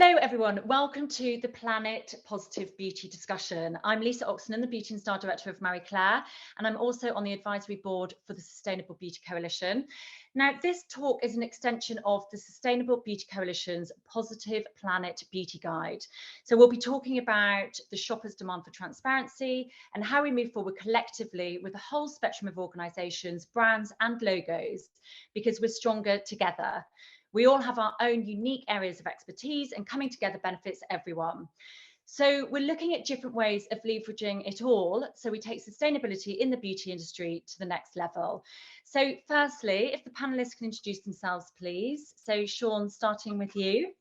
Hello everyone, welcome to the Planet Positive Beauty discussion. I'm Lisa Oxenham, the Beauty and Style Director of Marie Claire, and I'm also on the advisory board for the Sustainable Beauty Coalition. Now, this talk is an extension of the Sustainable Beauty Coalition's Positive Planet Beauty Guide. So we'll be talking about the shopper's demand for transparency and how we move forward collectively with a whole spectrum of organisations, brands and logos, because we're stronger together. We all have our own unique areas of expertise, and coming together benefits everyone. So we're looking at different ways of leveraging it all, so we take sustainability in the beauty industry to the next level. So firstly, if the panelists can introduce themselves, please. So Sean, starting with you.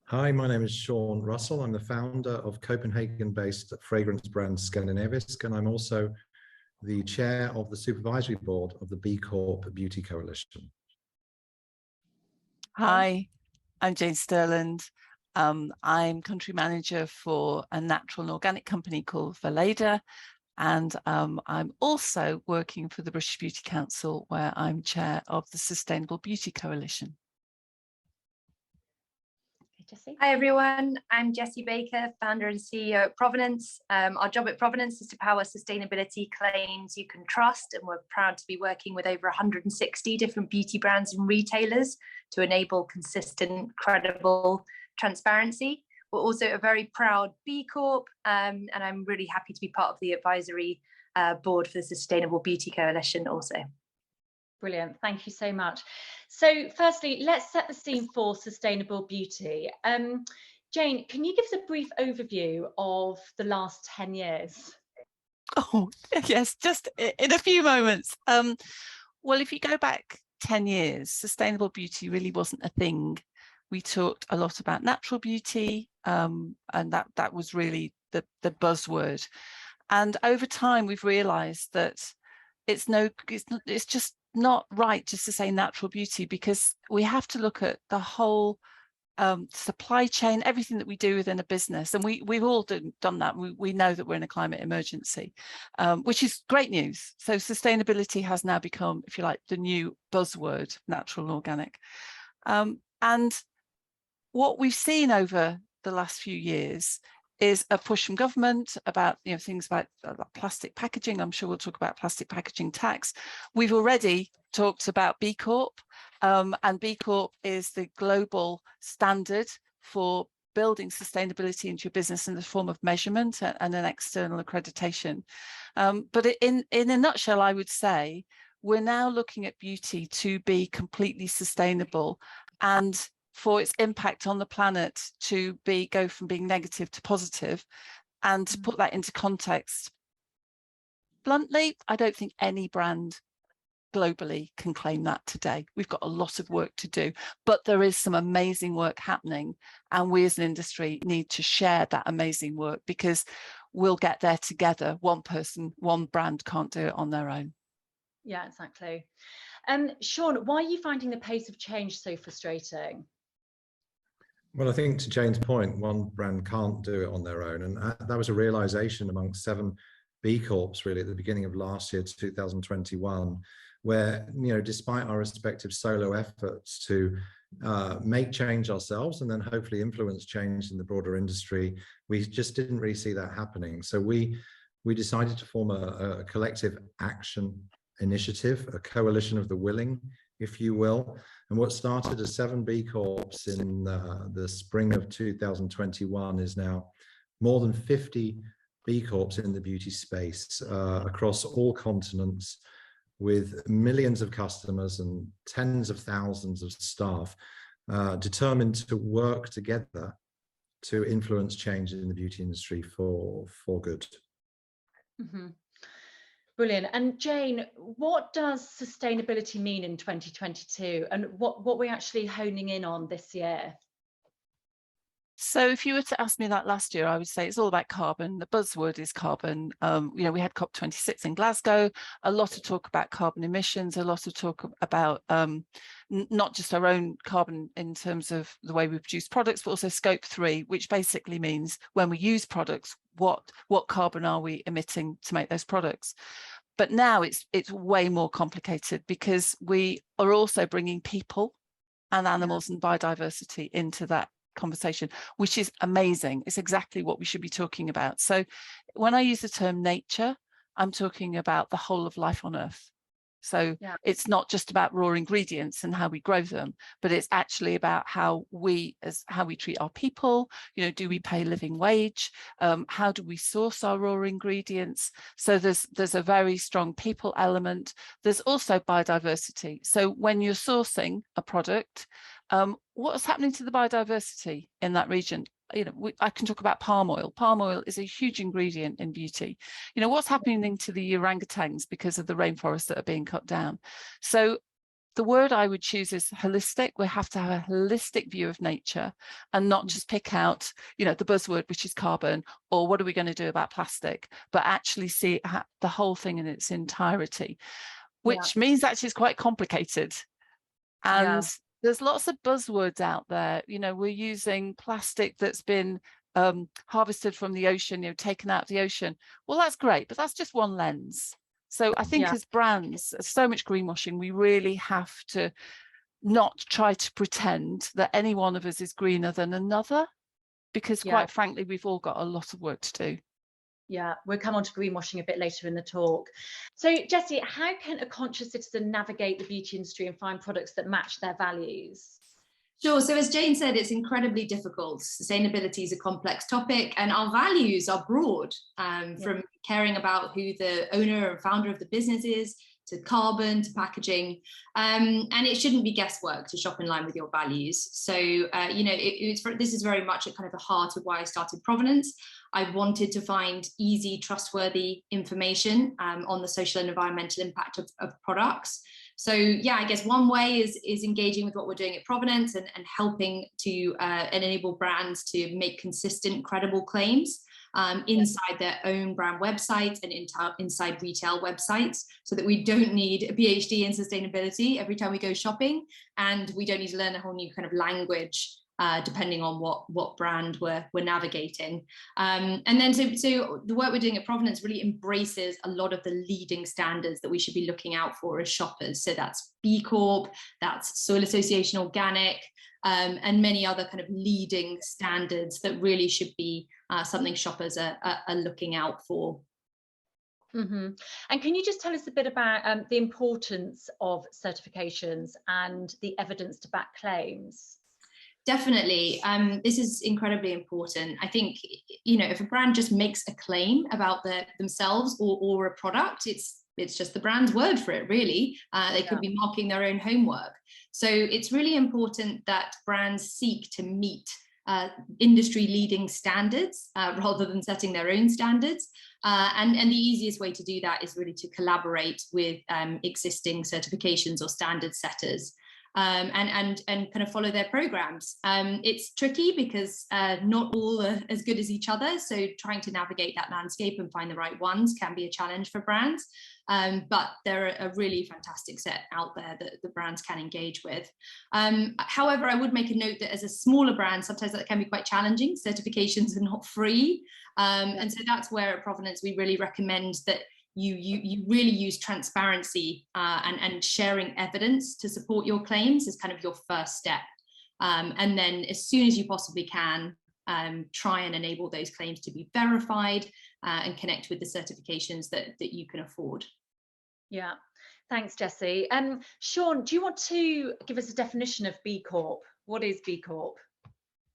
Hi, my name is Sean Russell. I'm the founder of Copenhagen-based fragrance brand Scandinavisk, and I'm also the chair of the supervisory board of the Corp Beauty Coalition. Hi, I'm Jane Sterland. I'm country manager for a natural and organic company called Valeda, and I'm also working for the British Beauty Council, where I'm chair of the Sustainable Beauty Coalition. Jessie. Hi everyone, I'm Jessie Baker, founder and CEO at Provenance. Our job at Provenance is to power sustainability claims you can trust, and we're proud to be working with over 160 different beauty brands and retailers to enable consistent, credible transparency. We're also a very proud B Corp, and I'm really happy to be part of the advisory board for the Sustainable Beauty Coalition also. Brilliant, thank you so much. So firstly, let's set the scene for sustainable beauty. Jane, can you give us a brief overview of the last 10 years? Oh, yes, just in a few moments. Well, if you go back 10 years, sustainable beauty really wasn't a thing. We talked a lot about natural beauty, and that was really the buzzword. And over time, we've realized that it's just not right just to say natural beauty, because we have to look at the whole supply chain, everything that we do within a business, and we've all done that. We know that we're in a climate emergency, which is great news. So sustainability has now become, if you like, the new buzzword, natural and organic. And what we've seen over the last few years is a push from government about things about plastic packaging. I'm sure we'll talk about plastic packaging tax. We've already talked about B Corp, and B Corp is the global standard for building sustainability into your business in the form of measurement and an external accreditation. But in a nutshell, I would say we're now looking at beauty to be completely sustainable, and for its impact on the planet to go from being negative to positive. And to put that into context, bluntly, I don't think any brand globally can claim that today. We've got a lot of work to do, but there is some amazing work happening, and we as an industry need to share that amazing work, because we'll get there together. One person, one brand can't do it on their own. Yeah, exactly. Sean, why are you finding the pace of change so frustrating? Well, I think to Jane's point, one brand can't do it on their own. And that was a realization amongst 7 B Corps really at the beginning of last year, 2021, where, despite our respective solo efforts to make change ourselves and then hopefully influence change in the broader industry, we just didn't really see that happening. So we decided to form a collective action initiative, a coalition of the willing, if you will. And what started as 7 B Corps in the spring of 2021 is now more than 50 B Corps in the beauty space across all continents, with millions of customers and tens of thousands of staff determined to work together to influence change in the beauty industry for good. Mm-hmm. Brilliant. And Jane, what does sustainability mean in 2022, and what we're actually honing in on this year? So if you were to ask me that last year, I would say it's all about carbon. The buzzword is carbon. We had COP26 in Glasgow, a lot of talk about carbon emissions, a lot of talk about not just our own carbon in terms of the way we produce products, but also scope 3, which basically means when we use products, what carbon are we emitting to make those products? But now it's way more complicated, because we are also bringing people and animals and biodiversity into that conversation, which is amazing. It's exactly what we should be talking about. So when I use the term nature, I'm talking about the whole of life on Earth. So it's not just about raw ingredients and how we grow them, but it's actually about how we treat our people. You know, do we pay a living wage? How do we source our raw ingredients? So there's a very strong people element. There's also biodiversity. So when you're sourcing a product, what's happening to the biodiversity in that region? You know, I can talk about palm oil. Palm oil is a huge ingredient in beauty. You know, what's happening to the orangutans because of the rainforests that are being cut down? So the word I would choose is holistic. We have to have a holistic view of nature and not just pick out, you know, the buzzword, which is carbon, or what are we going to do about plastic, but actually see the whole thing in its entirety, which means actually it's quite complicated. And there's lots of buzzwords out there. You know, we're using plastic that's been harvested from the ocean, you know, taken out of the ocean. Well, that's great, but that's just one lens. So I think as brands, so much greenwashing, we really have to not try to pretend that any one of us is greener than another, because quite frankly, we've all got a lot of work to do. Yeah, we'll come on to greenwashing a bit later in the talk. So Jessie, how can a conscious citizen navigate the beauty industry and find products that match their values? Sure. So as Jane said, it's incredibly difficult. Sustainability is a complex topic, and our values are broad, from caring about who the owner or founder of the business is, to carbon, to packaging, and it shouldn't be guesswork to shop in line with your values. So, you know, this is very much at kind of the heart of why I started Provenance. I wanted to find easy, trustworthy information on the social and environmental impact of products. So yeah, I guess one way is engaging with what we're doing at Provenance and helping to enable brands to make consistent, credible claims inside their own brand websites and inside retail websites, so that we don't need a PhD in sustainability every time we go shopping, and we don't need to learn a whole new kind of language depending on what brand we're navigating. And then so the work we're doing at Provenance really embraces a lot of the leading standards that we should be looking out for as shoppers. So that's B Corp, that's Soil Association Organic, and many other kind of leading standards that really should be something shoppers are looking out for. Mm-hmm. And can you just tell us a bit about the importance of certifications and the evidence to back claims? Definitely. This is incredibly important. I think, you know, if a brand just makes a claim about themselves or a product, it's just the brand's word for it, really. They could be marking their own homework. So it's really important that brands seek to meet industry leading standards rather than setting their own standards. And the easiest way to do that is really to collaborate with existing certifications or standard setters. And kind of follow their programs. It's tricky because not all are as good as each other, so trying to navigate that landscape and find the right ones can be a challenge for brands, but there are a really fantastic set out there that the brands can engage with. However, I would make a note that as a smaller brand, sometimes that can be quite challenging. Certifications are not free, and so that's where at Provenance we really recommend that you really use transparency and sharing evidence to support your claims as kind of your first step. And then as soon as you possibly can, try and enable those claims to be verified and connect with the certifications that you can afford. Yeah, thanks, Jessie. Sean, do you want to give us a definition of B Corp? What is B Corp?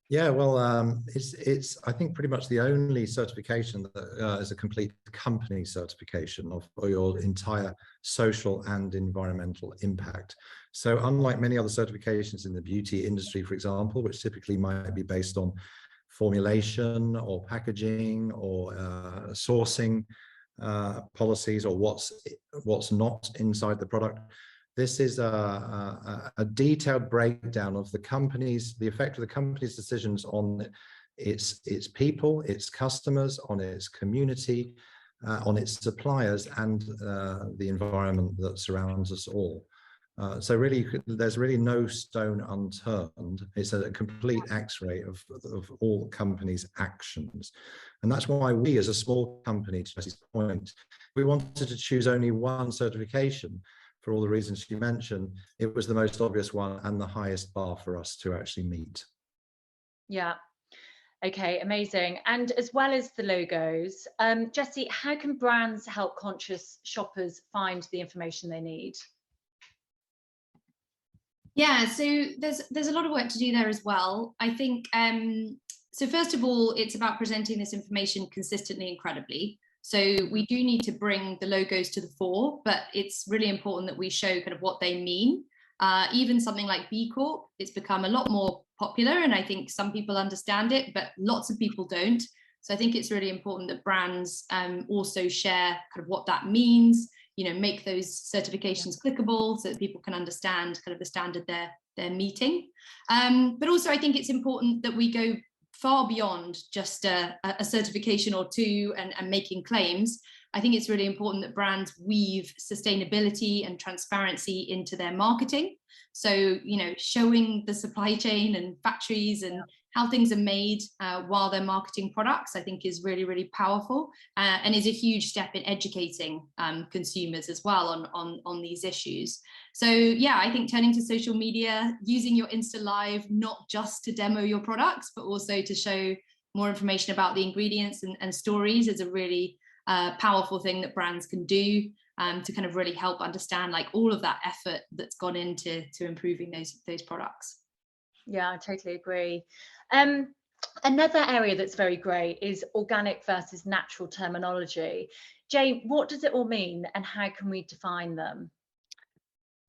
Yeah, well, it's I think pretty much the only certification that is a complete company certification of your entire social and environmental impact. So unlike many other certifications in the beauty industry, for example, which typically might be based on formulation or packaging or sourcing policies or what's not inside the product, this is a detailed breakdown of the effect of the company's decisions on its people, its customers, on its community, on its suppliers, and the environment that surrounds us all. So really, there's really no stone unturned. It's a complete X-ray of all companies' actions. And that's why we, as a small company, to Jessie's point, we wanted to choose only one certification. For all the reasons you mentioned, it was the most obvious one and the highest bar for us to actually meet. Yeah. Okay, amazing. And as well as the logos, Jessie, how can brands help conscious shoppers find the information they need? Yeah, so there's a lot of work to do there as well. I think, so first of all, it's about presenting this information consistently and credibly. So we do need to bring the logos to the fore, but it's really important that we show kind of what they mean. Even something like B Corp, it's become a lot more popular, and I think some people understand it, but lots of people don't. So I think it's really important that brands also share kind of what that means, make those certifications clickable so that people can understand kind of the standard they're meeting. But also I think it's important that we go far beyond just a certification or two and making claims. I think it's really important that brands weave sustainability and transparency into their marketing. So, showing the supply chain and factories and how things are made while they're marketing products, I think is really, really powerful and is a huge step in educating consumers as well on these issues. So yeah, I think turning to social media, using your Insta Live, not just to demo your products, but also to show more information about the ingredients and stories is a really powerful thing that brands can do to kind of really help understand like all of that effort that's gone into improving those products. Yeah, I totally agree. Another area that's very great is organic versus natural terminology. Jane, what does it all mean and how can we define them?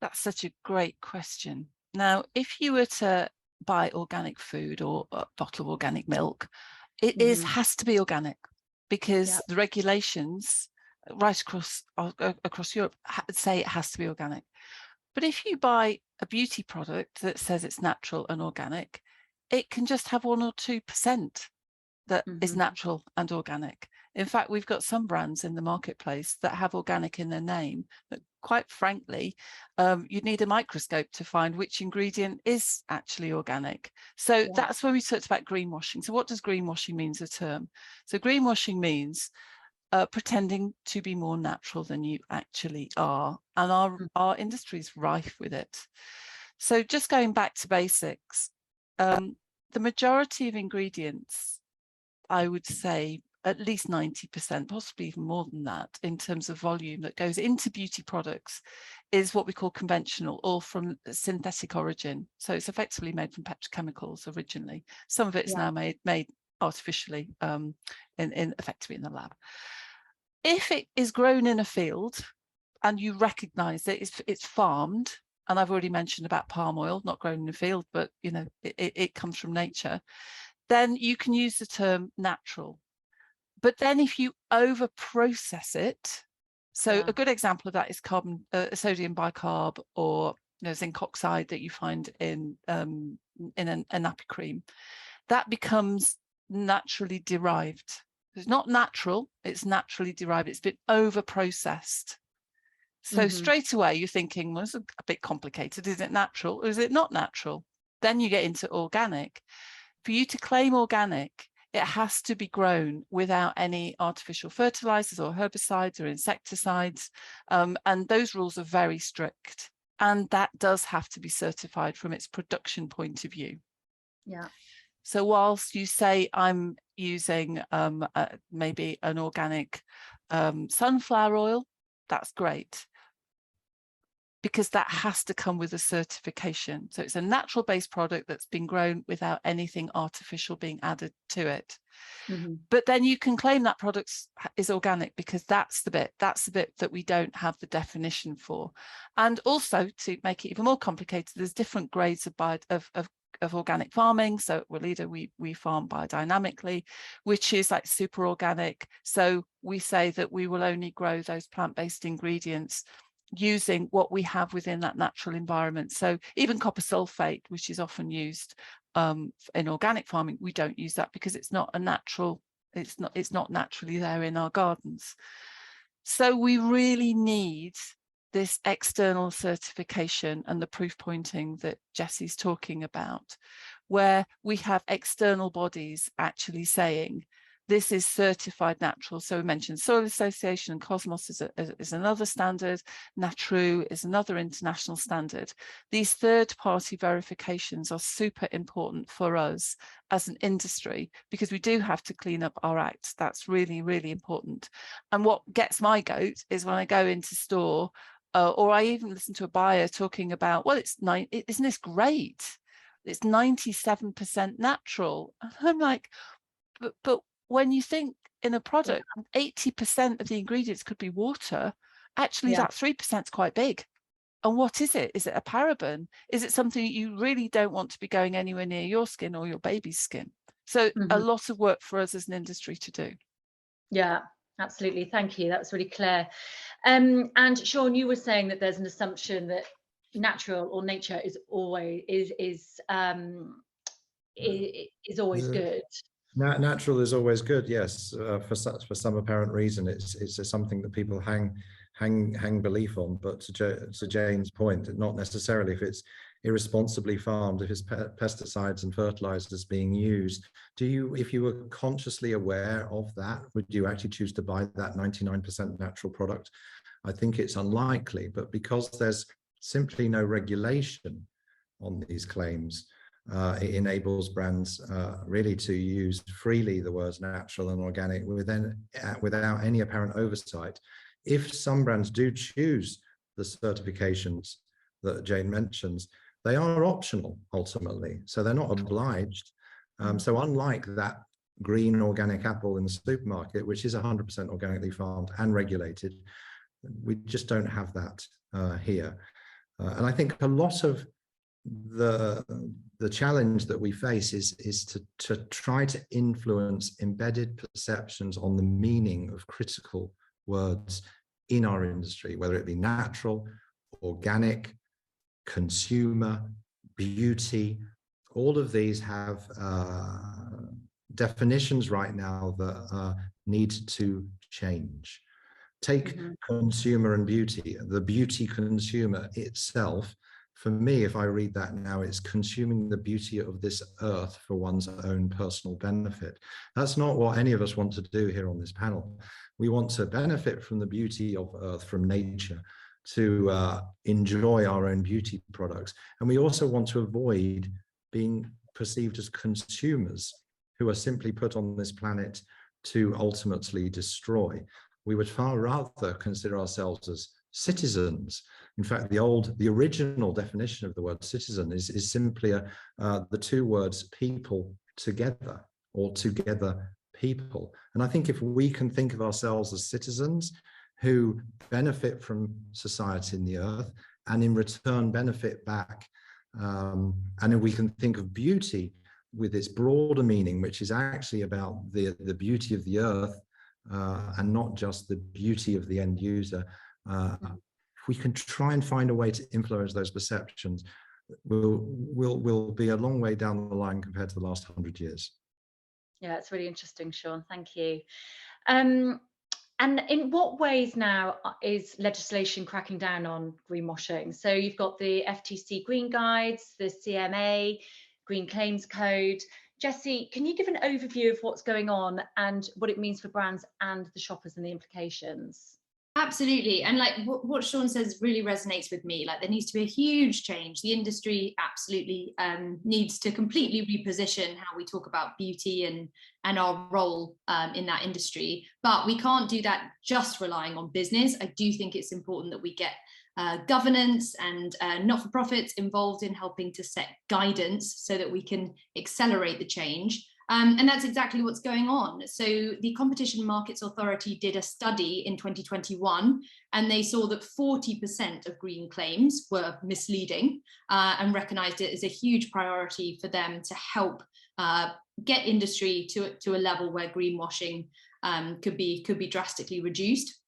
That's such a great question. Now, if you were to buy organic food or a bottle of organic milk, it has to be organic because the regulations right across Europe say it has to be organic. But if you buy a beauty product that says it's natural and organic, it can just have 1 or 2% that is natural and organic. In fact, we've got some brands in the marketplace that have organic in their name, but quite frankly, you'd need a microscope to find which ingredient is actually organic. So that's where we talked about greenwashing. So what does greenwashing mean as a term? So greenwashing means pretending to be more natural than you actually are. And our industry is rife with it. So just going back to basics, the majority of ingredients, I would say at least 90%, possibly even more than that, in terms of volume that goes into beauty products is what we call conventional or from synthetic origin. So it's effectively made from petrochemicals originally. Some of it's now made artificially effectively in the lab. If it is grown in a field and you recognize that it's farmed, and I've already mentioned about palm oil, not grown in a field, but it comes from nature, then you can use the term natural. But then if you over process it, so a good example of that is sodium bicarb or zinc oxide that you find in a nappy cream, that becomes naturally derived. It's not natural, it's naturally derived. It's been over processed. So straight away you're thinking, well, it's a bit complicated. Is it natural or is it not natural? Then you get into organic. For you to claim organic, it has to be grown without any artificial fertilizers or herbicides or insecticides. And those rules are very strict. And that does have to be certified from its production point of view. Yeah. So whilst you say I'm using maybe an organic sunflower oil, that's great, because that has to come with a certification. So it's a natural based product that's been grown without anything artificial being added to it. But then you can claim that product is organic because that's the bit that we don't have the definition for. And also, to make it even more complicated, there's different grades of organic farming. So at Weleda, we farm biodynamically, which is like super organic. So we say that we will only grow those plant-based ingredients using what we have within that natural environment. So even copper sulfate, which is often used in organic farming, we don't use that because it's not a natural, it's not naturally there in our gardens. So we really need this external certification and the proof pointing that Jessie's talking about, where we have external bodies actually saying this is certified natural. So we mentioned Soil Association and Cosmos is another standard. Natru is another international standard. These third-party verifications are super important for us as an industry, because we do have to clean up our act. That's really, really important. And what gets my goat is when I go into store, or I even listen to a buyer talking about, well, isn't this great? It's 97% natural. And I'm like, but when you think in a product, 80% of the ingredients could be water, actually that 3% is quite big. And what is it? Is it a paraben? Is it something you really don't want to be going anywhere near your skin or your baby's skin? So a lot of work for us as an industry to do. Yeah, absolutely. Thank you. That was really clear. And Sean, you were saying that there's an assumption that natural or nature is always good. Natural is always good, yes. For some apparent reason, it's something that people hang belief on. But to Jane's point, not necessarily. If it's irresponsibly farmed, if it's pesticides and fertilizers being used, if you were consciously aware of that, would you actually choose to buy that 99% natural product? I think it's unlikely. But because there's simply no regulation on these claims, it enables brands really to use freely the words natural and organic without any apparent oversight. If some brands do choose the certifications that Jane mentions, they are optional ultimately, so they're not obliged. So unlike that green organic apple in the supermarket, which is 100% organically farmed and regulated, we just don't have that here. And I think a lot of the challenge that we face is to try to influence embedded perceptions on the meaning of critical words in our industry, whether it be natural, organic, consumer, beauty. All of these have definitions right now that need to change. Take consumer and beauty. The beauty consumer itself, for me, if I read that now, it's consuming the beauty of this earth for one's own personal benefit. That's not what any of us want to do here on this panel. We want to benefit from the beauty of earth, from nature, to enjoy our own beauty products. And we also want to avoid being perceived as consumers who are simply put on this planet to ultimately destroy. We would far rather consider ourselves as citizens. In fact, the original definition of the word citizen is simply the two words people together, or together people. And I think if we can think of ourselves as citizens who benefit from society in the earth and in return benefit back, and if we can think of beauty with its broader meaning, which is actually about the beauty of the earth and not just the beauty of the end user, if we can try and find a way to influence those perceptions, we'll be a long way down the line compared to the last 100 years. Yeah, it's really interesting, Sean. Thank you. And in what ways now is legislation cracking down on greenwashing? So you've got the FTC Green Guides, the CMA, Green Claims Code. Jessie, can you give an overview of what's going on and what it means for brands and the shoppers and the implications? Absolutely. And like what Sean says really resonates with me. Like there needs to be a huge change. The industry absolutely needs to completely reposition how we talk about beauty and our role in that industry. But we can't do that just relying on business. I do think it's important that we get governance and not-for-profits involved in helping to set guidance so that we can accelerate the change. And that's exactly what's going on. So the Competition Markets Authority did a study in 2021, and they saw that 40% of green claims were misleading, and recognized it as a huge priority for them to help get industry to a level where greenwashing could be drastically reduced.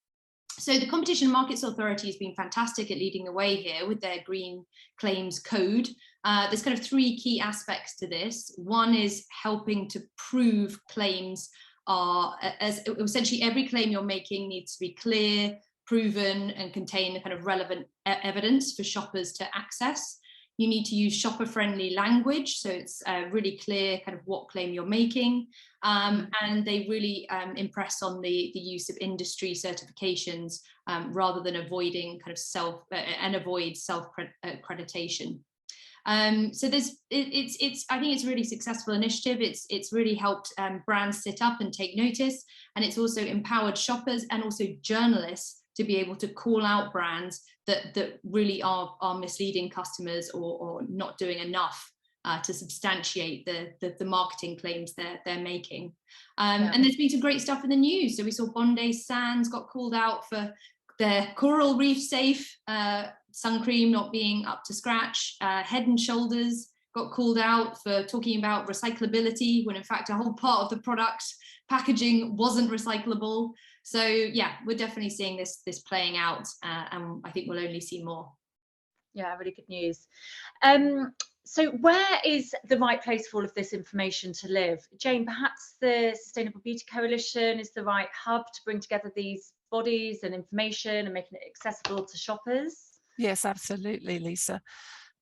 So the Competition and Markets Authority has been fantastic at leading the way here with their Green Claims Code. There's kind of three key aspects to this. One is helping to prove claims are, as essentially every claim you're making needs to be clear, proven, and contain the kind of relevant evidence for shoppers to access. You need to use shopper-friendly language, so it's really clear kind of what claim you're making. And they really impress on the use of industry certifications rather than avoiding kind of avoid self-accreditation. So I think it's a really successful initiative. It's really helped brands sit up and take notice, and it's also empowered shoppers and also journalists to be able to call out brands that really are misleading customers or not doing enough to substantiate the marketing claims they're making. And there's been some great stuff in the news. So we saw Bondi Sands got called out for their coral reef safe sun cream not being up to scratch. Head and Shoulders got called out for talking about recyclability when in fact a whole part of the product packaging wasn't recyclable. So yeah, we're definitely seeing this playing out, and I think we'll only see more. Yeah, really good news. So where is the right place for all of this information to live? Jane, perhaps the Sustainable Beauty Coalition is the right hub to bring together these bodies and information and making it accessible to shoppers? Yes, absolutely, Lisa.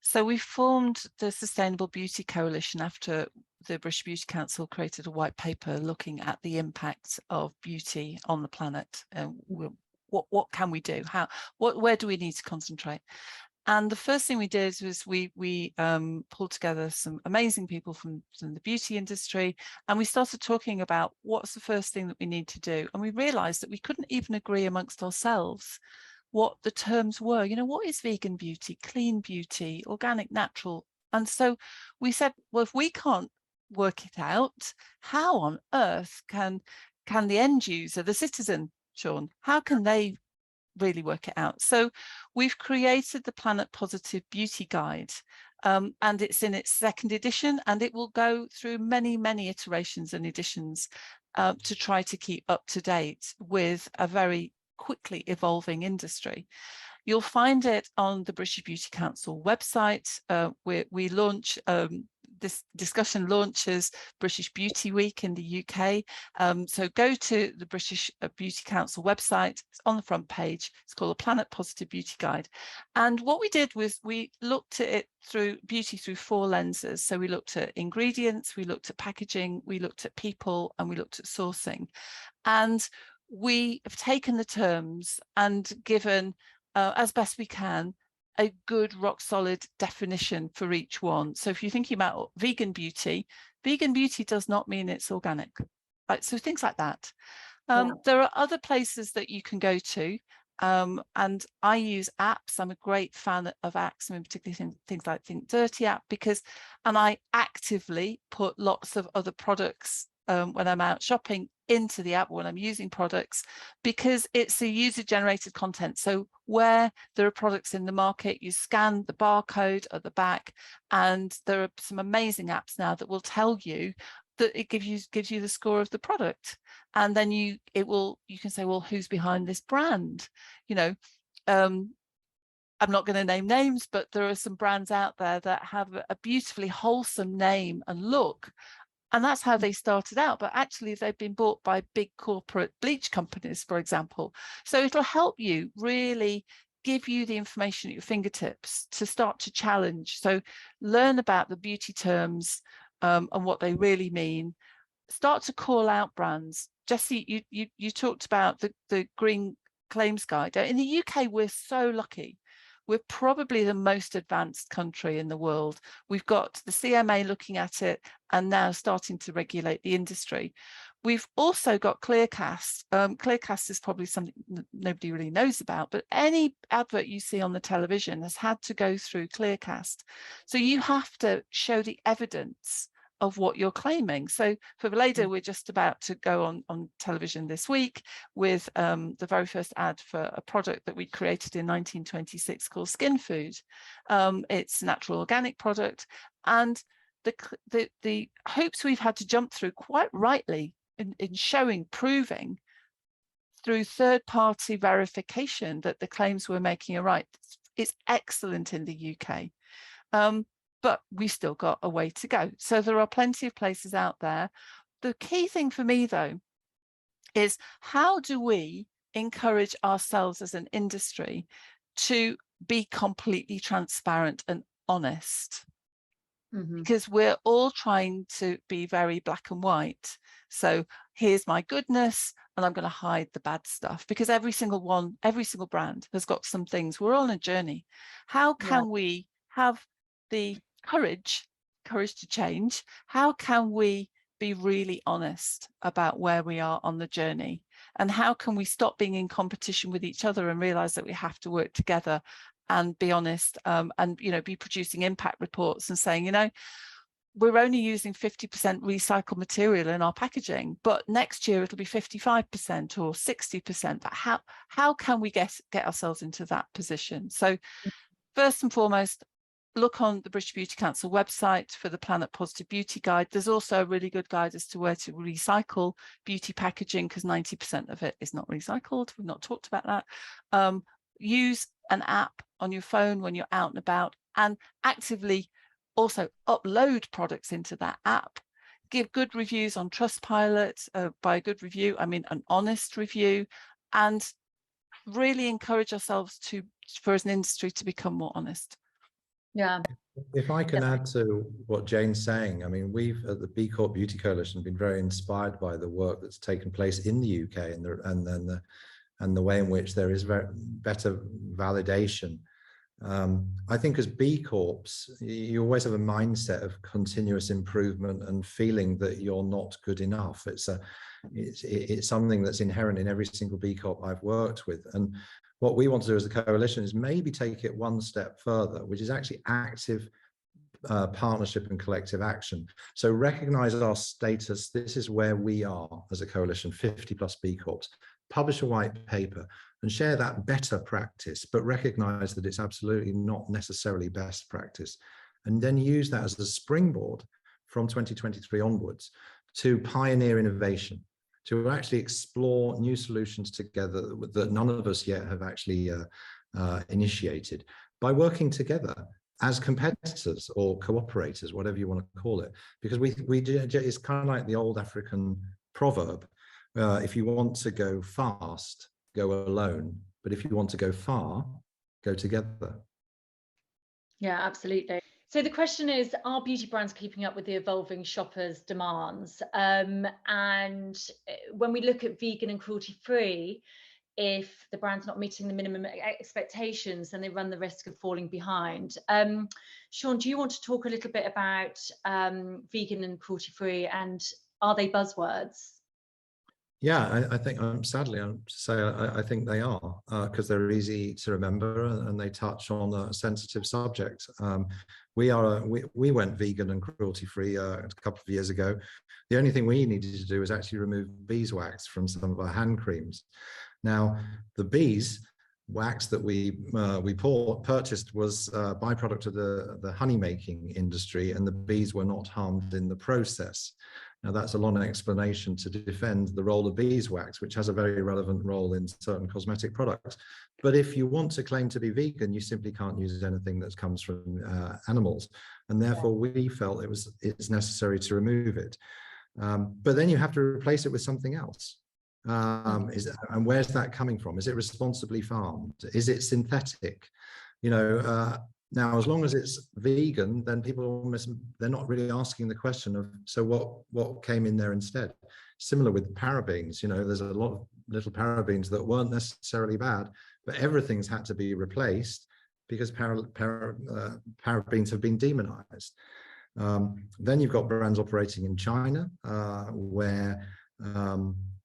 So we formed the Sustainable Beauty Coalition after the British Beauty Council created a white paper looking at the impact of beauty on the planet. What can we do? Where do we need to concentrate? And the first thing we did was we pulled together some amazing people from the beauty industry, and we started talking about what's the first thing that we need to do. And we realized that we couldn't even agree amongst ourselves what the terms were. You know, what is vegan beauty, clean beauty, organic, natural? And so we said, well, if we can't work it out, how on earth can the end user, the citizen, Sean, how can they really work it out? So we've created the Planet Positive Beauty Guide, and it's in its 2nd edition, and it will go through many iterations and editions to try to keep up to date with a very quickly evolving industry. You'll find it on the British Beauty Council website. We launch this discussion launches British Beauty Week in the UK. So go to the British Beauty Council website. It's on the front page. It's called the Planet Positive Beauty Guide. And what we did was we looked at it through beauty through 4 lenses. So we looked at ingredients, we looked at packaging, we looked at people, and we looked at sourcing. And we have taken the terms and given, as best we can, a good rock solid definition for each one. So if you're thinking about vegan beauty does not mean it's organic. Right, so things like that. There are other places that you can go to, and I use apps. I'm a great fan of apps, and particularly things like Think Dirty app, and I actively put lots of other products when I'm out shopping into the app when I'm using products, because it's a user-generated content. So where there are products in the market, you scan the barcode at the back, and there are some amazing apps now that will tell you that it gives you the score of the product, and then you can say, well, who's behind this brand? You know, I'm not going to name names, but there are some brands out there that have a beautifully wholesome name and look. And that's how they started out, but actually they've been bought by big corporate bleach companies, for example. So it'll help you really give you the information at your fingertips to start to challenge. So learn about the beauty terms and what they really mean. Start to call out brands. Jesse, you talked about the Green Claims Guide. In the UK, we're so lucky. We're probably the most advanced country in the world. We've got the CMA looking at it and now starting to regulate the industry. We've also got Clearcast. Clearcast is probably something nobody really knows about, but any advert you see on the television has had to go through Clearcast. So you have to show the evidence of what you're claiming. So for Valeda, we're just about to go on television this week with the very first ad for a product that we created in 1926 called Skin Food. It's a natural organic product, and the hoops we've had to jump through, quite rightly, in proving through third-party verification that the claims we're making are right. It's excellent in the UK. But we've still got a way to go. So there are plenty of places out there. The key thing for me, though, is how do we encourage ourselves as an industry to be completely transparent and honest. Because we're all trying to be very black and white. So here's my goodness, and I'm going to hide the bad stuff, because every single brand has got some things. We're all on a journey. How can we have the courage to change? How can we be really honest about where we are on the journey? And how can we stop being in competition with each other and realize that we have to work together and be honest, and, you know, be producing impact reports and saying, you know, we're only using 50% recycled material in our packaging, but next year it'll be 55% or 60%. But how can we get ourselves into that position? So first and foremost, look on the British Beauty Council website for the Planet Positive Beauty Guide. There's also a really good guide as to where to recycle beauty packaging, because 90% of it is not recycled. We've not talked about that. Use an app on your phone when you're out and about, and actively also upload products into that app. Give good reviews on Trustpilot. By a good review, I mean an honest review, and really encourage ourselves for as an industry to become more honest. Yeah. If I can add to what Jane's saying, I mean, we've at the Corp Beauty Coalition been very inspired by the work that's taken place in the UK and the way in which there is better validation. I think as B Corps, you always have a mindset of continuous improvement and feeling that you're not good enough. It's something that's inherent in every single B Corp I've worked with. And what we want to do as a coalition is maybe take it one step further, which is actually active partnership and collective action. So recognize our status. This is where we are as a coalition, 50+ B Corps. Publish a white paper and share that better practice, but recognize that it's absolutely not necessarily best practice. And then use that as a springboard from 2023 onwards to pioneer innovation, to actually explore new solutions together that none of us yet have actually initiated, by working together as competitors or cooperators, whatever you want to call it. Because it's kind of like the old African proverb, if you want to go fast, go alone. But if you want to go far, go together. Yeah, absolutely. So the question is, are beauty brands keeping up with the evolving shoppers' demands? And when we look at vegan and cruelty-free, if the brand's not meeting the minimum expectations, then they run the risk of falling behind. Sean, do you want to talk a little bit about vegan and cruelty-free, and are they buzzwords? Yeah, I think, sadly, I think they are, because they're easy to remember and they touch on a sensitive subject. We went vegan and cruelty-free a couple of years ago. The only thing we needed to do was actually remove beeswax from some of our hand creams. Now, the beeswax that we purchased was a byproduct of the honey making industry, and the bees were not harmed in the process. Now, that's a long explanation to defend the role of beeswax, which has a very relevant role in certain cosmetic products. But if you want to claim to be vegan, you simply can't use anything that comes from animals. And therefore, we felt it's necessary to remove it. But then you have to replace it with something else. And where's that coming from? Is it responsibly farmed? Is it synthetic? You know, now, as long as it's vegan, then people they're not really asking the question of, so what came in there instead? Similar with parabens, you know, there's a lot of little parabens that weren't necessarily bad, but everything's had to be replaced because parabens have been demonized. Then you've got brands operating in China, where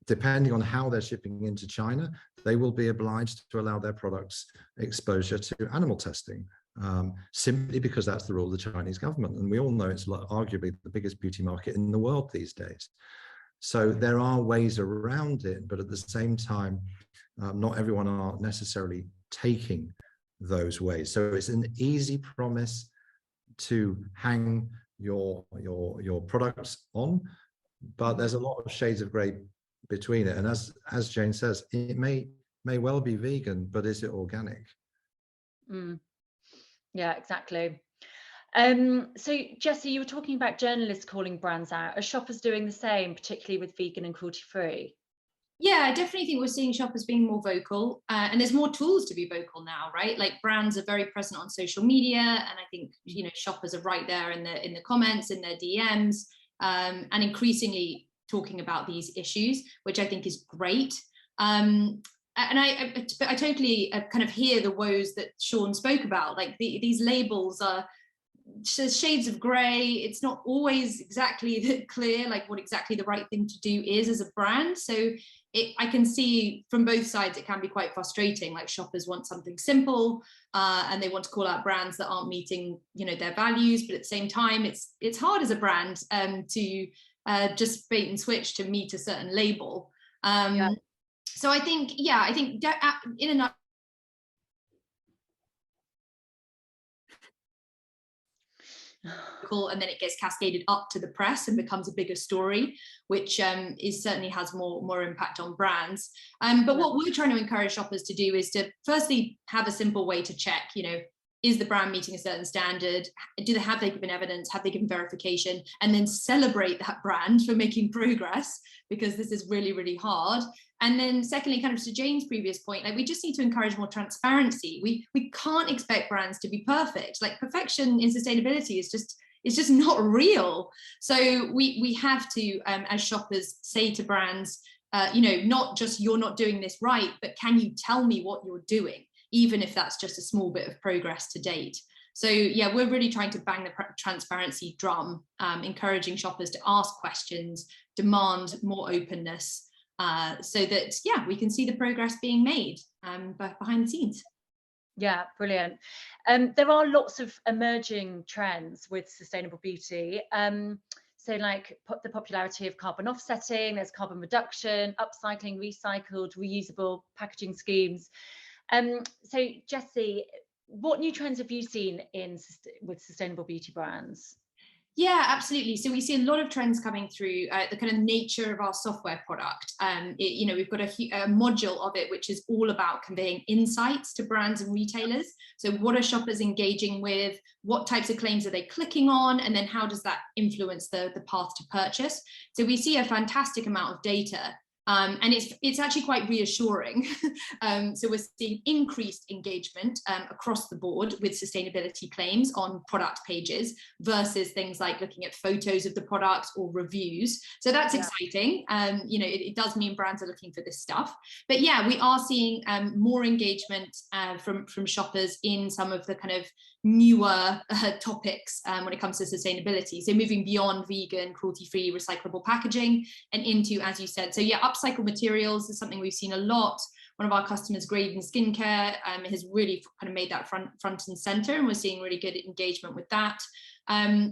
depending on how they're shipping into China, they will be obliged to allow their products exposure to animal testing. Simply because that's the rule of the Chinese government. And we all know it's arguably the biggest beauty market in the world these days. So there are ways around it, but at the same time, not everyone are necessarily taking those ways. So it's an easy promise to hang your products on, but there's a lot of shades of grey between it. And as Jane says, it may well be vegan, but is it organic? Yeah, exactly. So Jessie, you were talking about journalists calling brands out. Are shoppers doing the same, particularly with vegan and cruelty-free? Yeah, I definitely think we're seeing shoppers being more vocal, and there's more tools to be vocal now, right? Like brands are very present on social media, and I think, you know, shoppers are right there in the comments, in their DMs, and increasingly talking about these issues, which I think is great. And I totally kind of hear the woes that Sean spoke about. Like these labels are shades of grey. It's not always exactly clear like what exactly the right thing to do is as a brand. So I can see from both sides it can be quite frustrating. Like shoppers want something simple, and they want to call out brands that aren't meeting, you know, their values. But at the same time, it's hard as a brand to just bait and switch to meet a certain label. So I think, yeah, I think in a nutshell, and then it gets cascaded up to the press and becomes a bigger story, which certainly has more impact on brands. But what we're trying to encourage shoppers to do is to firstly have a simple way to check, you know, is the brand meeting a certain standard? Have they given evidence? Have they given verification? And then celebrate that brand for making progress, because this is really, really hard. And then secondly, kind of to Jane's previous point, like we just need to encourage more transparency. We can't expect brands to be perfect. Like perfection in sustainability is just not real. So we have to, as shoppers, say to brands, you know, not just you're not doing this right, but can you tell me what you're doing, even if that's just a small bit of progress to date. So yeah, we're really trying to bang the transparency drum, encouraging shoppers to ask questions, demand more openness, so that, yeah, we can see the progress being made behind the scenes. Yeah, brilliant. There are lots of emerging trends with sustainable beauty. So like the popularity of carbon offsetting, there's carbon reduction, upcycling, recycled, reusable packaging schemes. So Jessie, what new trends have you seen with sustainable beauty brands? Yeah, absolutely. So we see a lot of trends coming through the kind of nature of our software product. You know, we've got a module of it which is all about conveying insights to brands and retailers. So what are shoppers engaging with? What types of claims are they clicking on? And then how does that influence the path to purchase? So we see a fantastic amount of data. And it's actually quite reassuring. So we're seeing increased engagement across the board with sustainability claims on product pages versus things like looking at photos of the product or reviews. So that's exciting. You know, it does mean brands are looking for this stuff. But yeah, we are seeing more engagement from shoppers in some of the kind of newer topics when it comes to sustainability. So moving beyond vegan, cruelty-free, recyclable packaging and into, as you said, so yeah, upcycled materials is something we've seen a lot. One of our customers, Graydon Skincare, has really kind of made that front and center, and we're seeing really good engagement with that.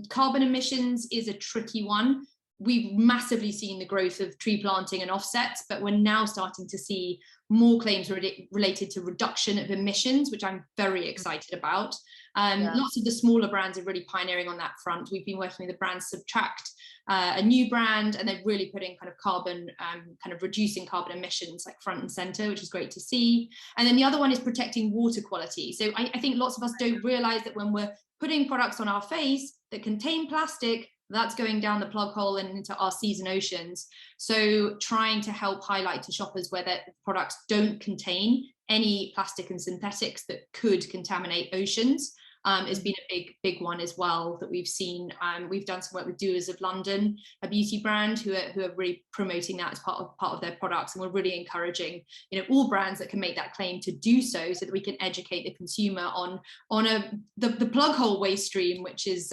Carbon emissions is a tricky one. We've massively seen the growth of tree planting and offsets, but we're now starting to see more claims related to reduction of emissions, which I'm very excited about. Lots of the smaller brands are really pioneering on that front. We've been working with the brand Subtract, a new brand, and they're really putting kind of carbon, kind of reducing carbon emissions like front and center, which is great to see. And then the other one is protecting water quality. So I think lots of us don't realize that when we're putting products on our face that contain plastic, that's going down the plug hole and into our seas and oceans. So trying to help highlight to shoppers where their products don't contain any plastic and synthetics that could contaminate oceans has been a big one as well that we've seen. We've done some work with Doers of London, a beauty brand who are really promoting that as part of their products, and we're really encouraging, you know, all brands that can make that claim to do so that we can educate the consumer on the plug hole waste stream, which is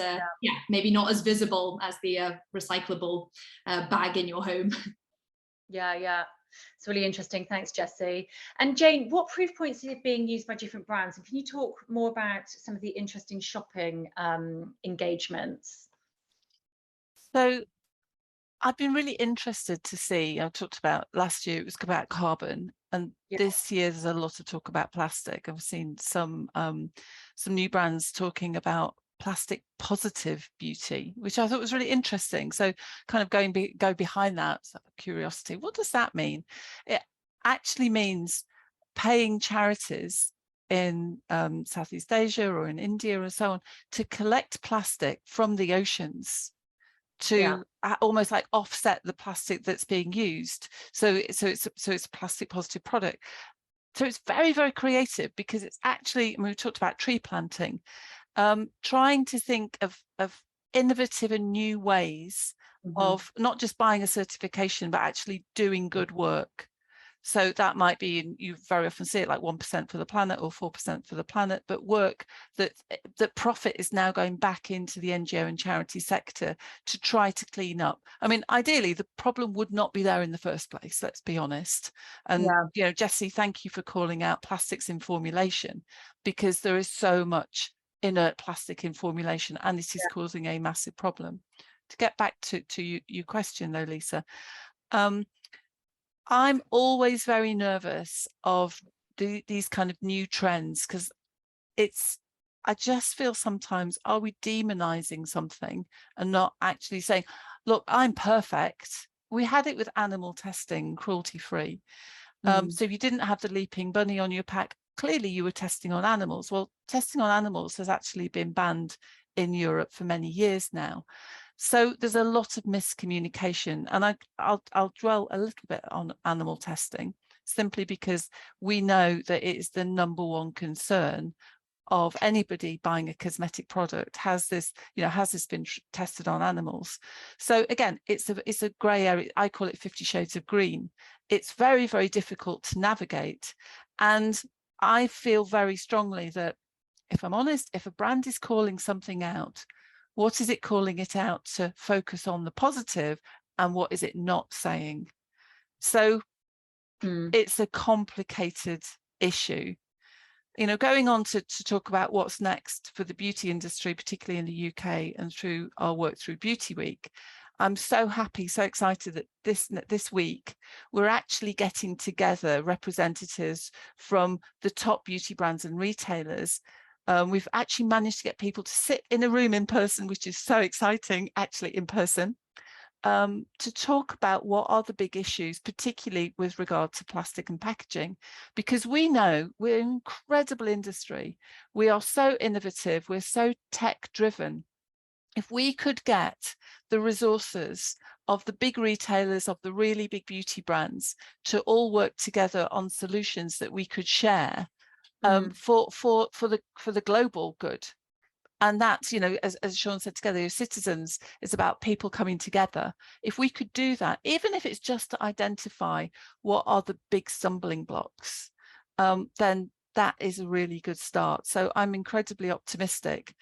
maybe not as visible as the recyclable bag in your home. Yeah. It's really interesting. Thanks, Jessie. And Jane, what proof points are being used by different brands? And can you talk more about some of the interesting shopping engagements? So I've been really interested to see, I talked about last year, it was about carbon, and this year there's a lot of talk about plastic. I've seen some new brands talking about plastic positive beauty, which I thought was really interesting. So kind of go behind that curiosity. What does that mean? It actually means paying charities in Southeast Asia or in India and so on to collect plastic from the oceans to almost like offset the plastic that's being used. So it's a plastic positive product. So it's very, very creative, because it's actually, I mean, we talked about tree planting, trying to think of innovative and new ways of not just buying a certification, but actually doing good work. So that might be, and you very often see it, like 1% for the planet or 4% for the planet, but work that profit is now going back into the NGO and charity sector to try to clean up. I mean, ideally, the problem would not be there in the first place, let's be honest. And, you know, Jessie, thank you for calling out plastics in formulation, because there is so much inert plastic in formulation, and it is causing a massive problem. To get back to your question though, Lisa, I'm always very nervous of these kind of new trends, because I just feel sometimes, are we demonizing something and not actually saying, look, I'm perfect. We had it with animal testing, cruelty free. So if you didn't have the leaping bunny on your pack, clearly you were testing on animals. Well, testing on animals has actually been banned in Europe for many years now. So there's a lot of miscommunication, and I'll dwell a little bit on animal testing, simply because we know that it is the #1 concern of anybody buying a cosmetic product. Has this been tested on animals? So again, it's a grey area. I call it 50 shades of green. It's very, very difficult to navigate, and I feel very strongly that, if I'm honest, if a brand is calling something out, what is it calling it out to focus on the positive, and what is it not saying? So it's a complicated issue. You know, going on to talk about what's next for the beauty industry, particularly in the UK, and through our work through Beauty Week, I'm so happy, so excited that this week we're actually getting together representatives from the top beauty brands and retailers. We've actually managed to get people to sit in a room in person, which is so exciting, actually in person, to talk about what are the big issues, particularly with regard to plastic and packaging, because we know we're an incredible industry. We are so innovative, we're so tech driven. If we could get the resources of the big retailers, of the really big beauty brands, to all work together on solutions that we could share, for the global good. And that's, you know, as Sean said, together your citizens is about people coming together. If we could do that, even if it's just to identify what are the big stumbling blocks, then that is a really good start. So I'm incredibly optimistic.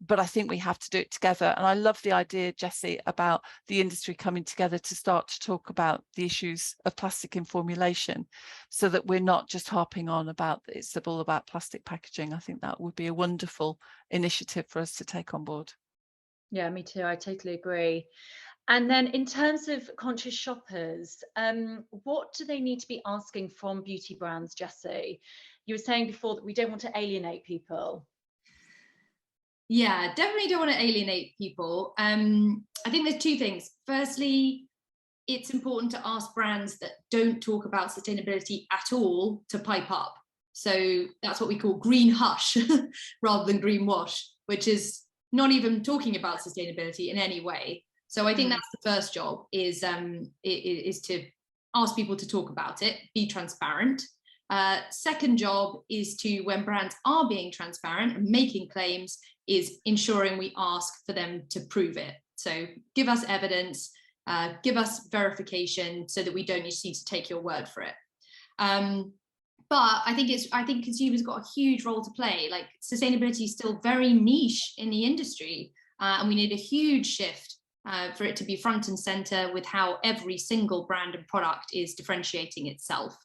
But I think we have to do it together. And I love the idea, Jessie, about the industry coming together to start to talk about the issues of plastic in formulation, so that we're not just harping on about it's all about plastic packaging. I think that would be a wonderful initiative for us to take on board. Yeah, me too. I totally agree. And then in terms of conscious shoppers, what do they need to be asking from beauty brands, Jessie? You were saying before that we don't want to alienate people. Yeah, definitely don't want to alienate people. I think there's two things. Firstly, it's important to ask brands that don't talk about sustainability at all to pipe up. So that's what we call green hush rather than green wash, which is not even talking about sustainability in any way. So I think that's the first job, is to ask people to talk about it, be transparent. Second job is to, when brands are being transparent and making claims, is ensuring we ask for them to prove it. So give us evidence, give us verification, so that we don't need to take your word for it. But I think consumers got a huge role to play. Like, sustainability is still very niche in the industry, and we need a huge shift for it to be front and center with how every single brand and product is differentiating itself.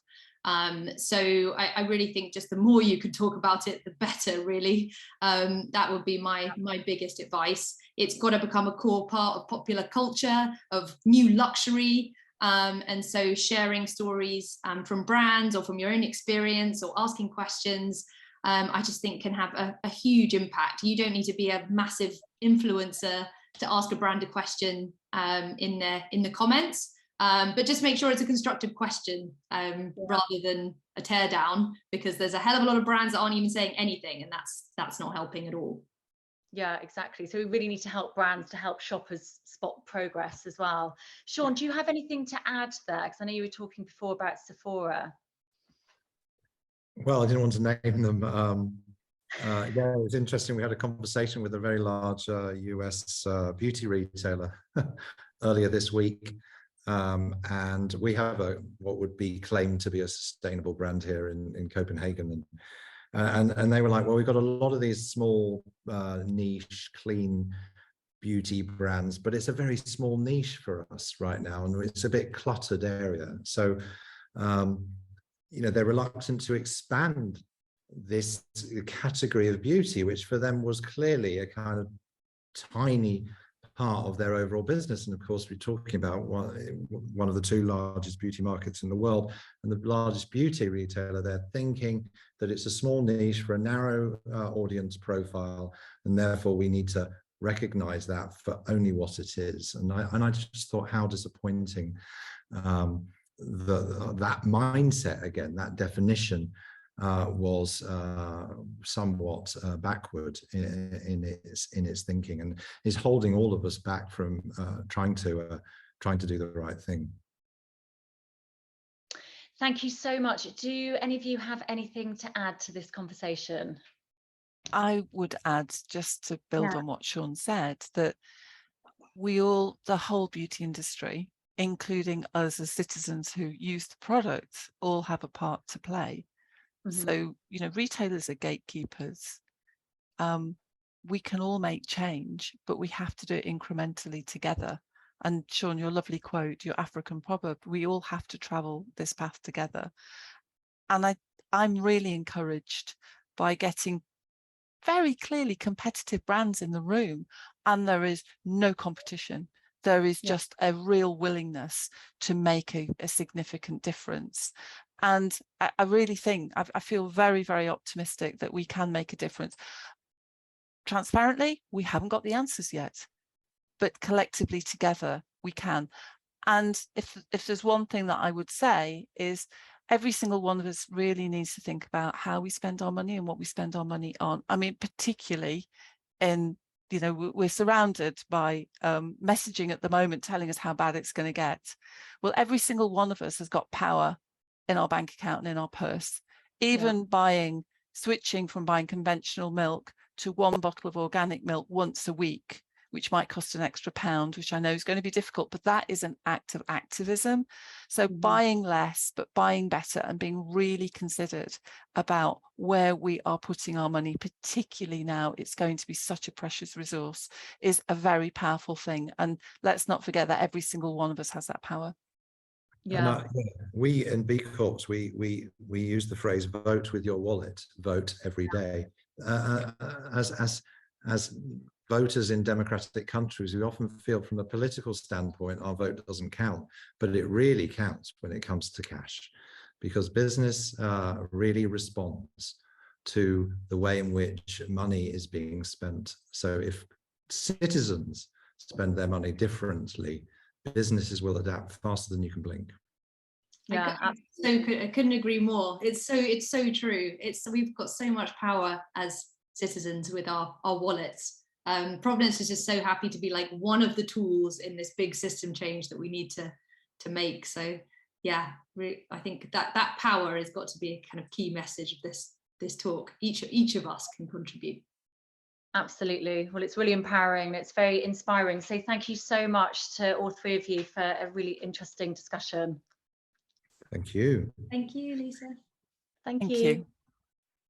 So I really think just the more you can talk about it, the better, really. That would be my biggest advice. It's got to become a core part of popular culture, of new luxury. And so sharing stories from brands or from your own experience, or asking questions, I just think can have a huge impact. You don't need to be a massive influencer to ask a brand a question in the comments. But just make sure it's a constructive question rather than a tear down, because there's a hell of a lot of brands that aren't even saying anything, and that's not helping at all. Yeah, exactly. So we really need to help brands to help shoppers spot progress as well. Sean, do you have anything to add there? Because I know you were talking before about Sephora. Well, I didn't want to name them. Yeah, it was interesting. We had a conversation with a very large US beauty retailer earlier this week. And we have what would be claimed to be a sustainable brand here in Copenhagen. And they were like, well, we've got a lot of these small niche, clean beauty brands, but it's a very small niche for us right now. And it's a bit cluttered area. So, you know, they're reluctant to expand this category of beauty, which for them was clearly a kind of tiny part of their overall business. And of course, we're talking about one of the two largest beauty markets in the world and the largest beauty retailer. They're thinking that it's a small niche for a narrow audience profile, and therefore we need to recognize that for only what it is. And I just thought how disappointing that mindset, again, that definition was somewhat backward in its thinking, and is holding all of us back from trying to do the right thing. Thank you so much. Do any of you have anything to add to this conversation? I would add, just to build on what Sean said, that the whole beauty industry, including us as citizens who use the product, all have a part to play. So, you know, retailers are gatekeepers. We can all make change, but we have to do it incrementally together. And Sean, your lovely quote, your African proverb, we all have to travel this path together. And I'm really encouraged by getting very clearly competitive brands in the room, and there is no competition. There is just a real willingness to make a significant difference. And I really think, I feel very, very optimistic that we can make a difference. Transparently, we haven't got the answers yet, but collectively together we can. And if there's one thing that I would say is every single one of us really needs to think about how we spend our money and what we spend our money on. I mean, particularly in, you know, we're surrounded by messaging at the moment telling us how bad it's going to get. Well, every single one of us has got power in our bank account and in our purse. Even switching from buying conventional milk to one bottle of organic milk once a week, which might cost an extra £1, which I know is going to be difficult, but that is an act of activism. So buying less, but buying better, and being really considered about where we are putting our money, particularly now it's going to be such a precious resource, is a very powerful thing. And let's not forget that every single one of us has that power. And we in B Corps, we use the phrase "vote with your wallet," vote every day. As voters in democratic countries, we often feel from a political standpoint our vote doesn't count, but it really counts when it comes to cash, because business really responds to the way in which money is being spent. So if citizens spend their money differently, businesses will adapt faster than you can blink. Yeah, I couldn't agree more. It's so true. We've got so much power as citizens with our wallets. Provenance is just so happy to be like one of the tools in this big system change that we need to make. So yeah, I think that power has got to be a kind of key message of this talk. Each of us can contribute. Absolutely. Well, it's really empowering. It's very inspiring. So thank you so much to all three of you for a really interesting discussion. Thank you. Thank you, Lisa. Thank you.